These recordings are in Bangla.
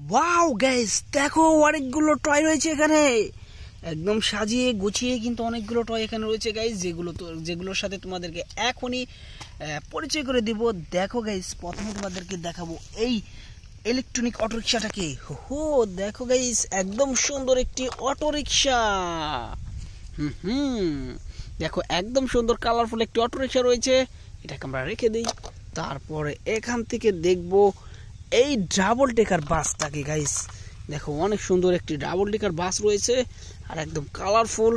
ওয়াও গাইস, দেখো অনেকগুলো টয় রয়েছে এখানে, একদম সাজিয়ে গুছিয়ে কিন্তু অনেকগুলো টয় এখানে রয়েছে গাইস, যেগুলোর সাথে তোমাদেরকে এখনই পরিচয় করে দিব। দেখো গাইস, প্রথমে তোমাদেরকে দেখাবো এই ইলেকট্রনিক অটোরিকশাটাকে। হো দেখো গাইস, একদম সুন্দর একটি অটোরিকশা। দেখো একদম সুন্দর কালারফুল একটি অটোরিকশা রয়েছে, এটাকে আমরা রেখে দিই। তারপরে এখান থেকে দেখবো এই ডাবল টেকার বাসটাকে গাইস। দেখো অনেক সুন্দর একটি ডাবল টেকার বাস রয়েছে আর একদম কালারফুল।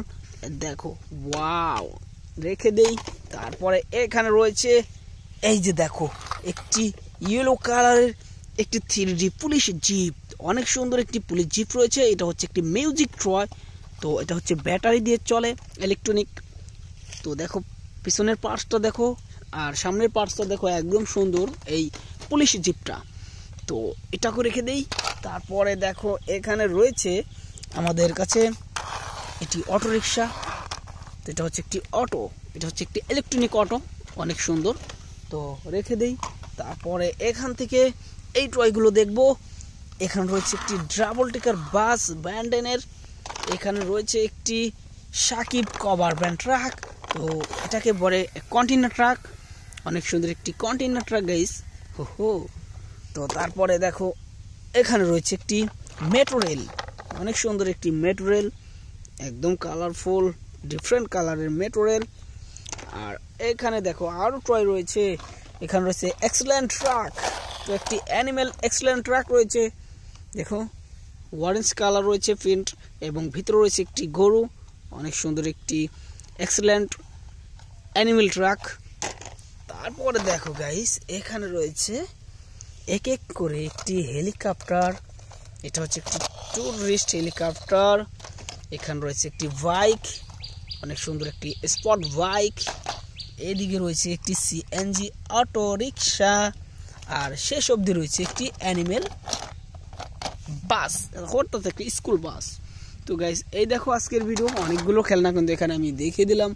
দেখো ওয়াও, রেখে দেই। তারপরে এখানে রয়েছে এই যে দেখো একটি ইয়েলো কালারের একটি 3D পুলিশ জিপ, অনেক সুন্দর একটি পুলিশ জিপ রয়েছে। এটা হচ্ছে একটি মিউজিক ট্রয়, তো এটা হচ্ছে ব্যাটারি দিয়ে চলে, ইলেকট্রনিক। তো দেখো পিছনের পার্টসটা দেখো আর সামনের পার্টসটা দেখো, একদম সুন্দর এই পুলিশ জিপটা। তো এটাকে রেখে দেই। তারপরে দেখো এখানে রয়েছে আমাদের কাছে এটি অটোরিকশা। তো এটা হচ্ছে একটি অটো, এটা হচ্ছে একটি ইলেকট্রনিক অটো, অনেক সুন্দর। তো রেখে দেই। তারপরে এখান থেকে এই টয়গুলো দেখবো। এখানে রয়েছে একটি ডাবল টেকার বাস ব্যান্ডেনের, এখানে রয়েছে একটি সাকিব কভার ব্যান্ড ট্রাক, তো এটাকে বলে কন্টেইনার ট্রাক, অনেক সুন্দর একটি কন্টেইনার ট্রাক গাইস। হো। তো তারপরে দেখো এখানে রয়েছে একটি মেট্রো রেল, অনেক সুন্দর একটি মেট্রো রেল, একদম কালারফুল ডিফারেন্ট কালারের মেট্রো রেল। আর এখানে দেখো আরও টয় রয়েছে, এখানে রয়েছে এক্সেলেন্ট ট্রাক, তো একটি অ্যানিমেল এক্সেলেন্ট ট্রাক রয়েছে। দেখো অরেঞ্জ কালার রয়েছে প্রিন্ট, এবং ভিতরে রয়েছে একটি গরু, অনেক সুন্দর একটি এক্সেলেন্ট অ্যানিমেল ট্রাক। তারপরে দেখো গাইস, এখানে রয়েছে এক এক করে একটি হেলিকপ্টার, এটা হচ্ছে একটি ট্যুরিস্ট হেলিকপ্টার। এখানে রয়েছে একটি বাইক, অনেক সুন্দর একটি স্পট বাইক। এদিকে রয়েছে একটি সিএনজি অটো রিক্সা, আর শেষ অবধি রয়েছে একটি অ্যানিমেল বাস, অর্থাৎ একটি স্কুল বাস। তো গাইস, এই দেখো আজকের ভিডিও, অনেকগুলো খেলনা কিন্তু এখানে আমি দেখিয়ে দিলাম।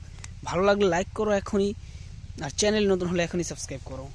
ভালো লাগলে লাইক করো এখনই, আর চ্যানেল নতুন হলে এখনই সাবস্ক্রাইব করো।